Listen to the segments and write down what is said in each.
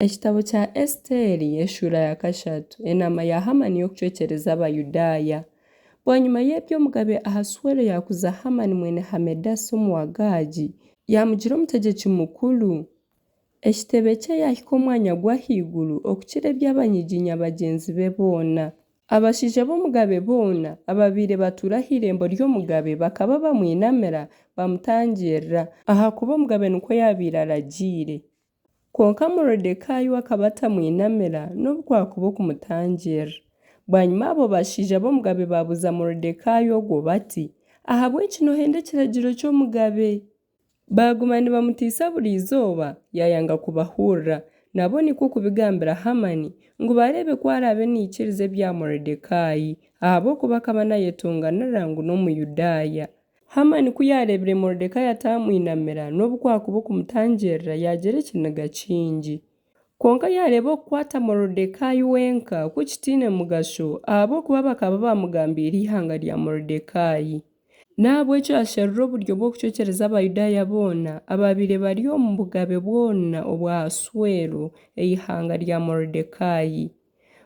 Ekitabo kya Esiteri eshura ya kashatu enama ya Hamani y'okucwekereza Abayudaaya. Bwanyuma y'ebyo omugabe Ahasuero yakuza Hamani mwene Hamedasa omu Wagaagi yamugira omutegyeki mukuru. Ekitebe kye yahika omwanya gw'ahaiguru okukira eby'abanyiginya bagyenzi be boona. Abashaija b'omugabe boona ababaire batuura ah'irembo ry'omugabe bakaba bamwinamira bamutangirira ahakuba omugabe nikwo yabaire aragiire. Konka Morodekaayi akaba atamwinamira n'obu kwakuba okumutangirira. Bwanyuma abo bashaija b'omugabe babuuza Morodekaayi ogwo bati ahabw'eki nohenda ekiragiro ky'omugabe. Baguma nibamutiisa buri izooba yayanga kubahurira nabo nikwo kubigambira Hamani ngu bareebe ku arabe naikiriza ebya Morodekaayi ahabw'okuba akaba nayetonganira ngu n'Omuyudaaya. Hamani ku yarebire Morodekaayi atamwinamira n'obu kwakuba okumutangirira yagira ekiniga kingi. Konka yareeba okukwata Morodekaayi wenka ku kitiine mugasho ahabw'okuba bakaba bamugambiire ihanga rya Morodekaayi. Nahabw'ekyo yasharira oburyo bw'okucwekereza Abayudaaya boona ababaire bari omu bugabe bwona obwa Ahasuero ihanga rya Morodekaayi.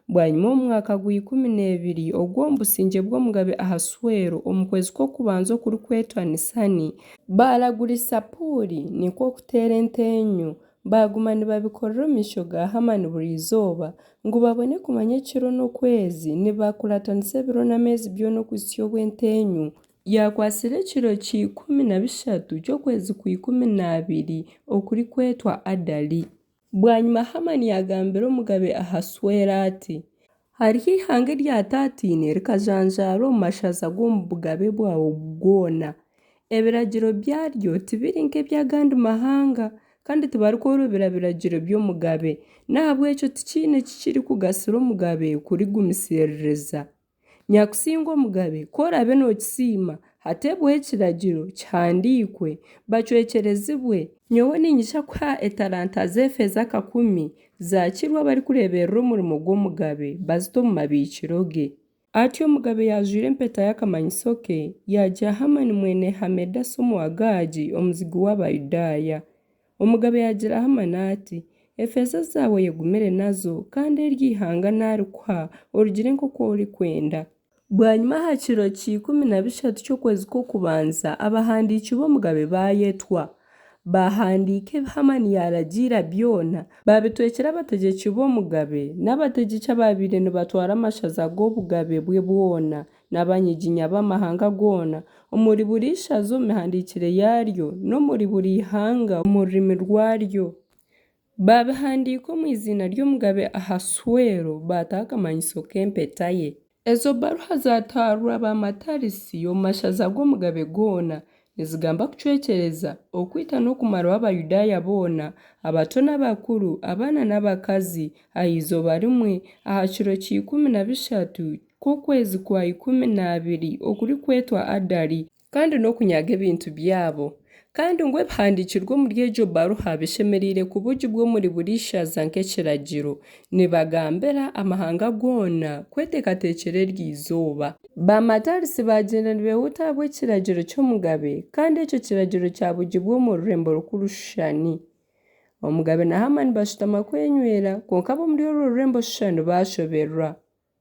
Bwanyuma omu mwaka gwa 12 ogw'omu busingye bw'omugabe Ahasuero omu kwezi kw'okubanza okurikwetwa Nisani baragurisa Puuri nikwo kuteera entenyo. Baguma nibabikorera omu maisho ga Hamani buri izooba ngu babone kumanya ekiro n'okwezi nibakuratanisa ebiro n'ameezi byona okwisya obw'entenyo. Yakwasire ekiro ki 13 ky'okwezi kwa 12 okurikwetwa Adari. Bwanyuma Hamani yagambira omugabe Ahasuero ati hariho ihanga eryatatiine rikajanjaara omu mashaza g'omu bugabe bwawe bwona. Ebiragiro byaryo tibiri nk'eby'agandi mahanga kandi tibarikworobera biragiro by'omugabe. Nahabw'ekyo tikiine kikiri kugasira omugabe kurigumisiririza. Nyakusinga omugabe korabe nookisiima hateebweho ekiragiro kihandiikwe bacwekerezibwe. Nyowe ninyija kuha etalanta z'efeeza 10 zakirwa abarikureeberera omurimo gw'omugabe bazite omu mabiikiro ge. Atyo omugabe yajwire empeta y'akamanyiso ke yagiha Hamani mwene Hamedasa omu Wagaagi omuzigi w'Abayudaaya. Omugabe yagira Hamani ati efeeza zaawe yegumire nazo kandi ery'ihanga narikuha orugire nk'oku orikwenda. Bwanyuma aha kiro ki 13 ky'okwezi kw'okubanza abahandiiki b'omugabe bayetwa. Bahandiika ebi Hamani yaragiira byona babitwekera abategyeki b'omugabe n'abategyeki ababaire nibatwara amashaza g'obugabe bwe bwona n'abanyiginya b'amahanga goona omuri buri ishaza omu mihandiikire yaryo n'omuri buri ihanga omu rurimi rwaryo. Babihandiika omu izina ry'omugabe Ahasuero baataho akamanyiso k'empeta ye. Ezo baruha zatwarwa bamatarisi omu mashaza g'omugabe goona nizigamba kucwekereza okwita n'okumaraho Abayudaaya boona abato n'abakuru abaana n'abakazi aha izooba rimwe aha kiro ki 13 kw'okwezi kwa 12 okurikwetwa Adari kandi n'okunyaga ebintu byabo. Kandi ngu ebihandikirwe omuri egyo baruha bishemereire kuba ogi bw'omuri buri ishaza nk'ekiragiro nibagambira amahanga goona kwetekateekera ery'izooba. Bamatarisi bagyenda nibeehuta ahabw'ekiragiro ky'omugabe kandi ekyo kiragiro kyabugibwa omu rurembo rukuru-Shushani. Omugabe na Hamani bashutama kwenywera konka ab'omuri orwo rurembo Shushani bashoberwa.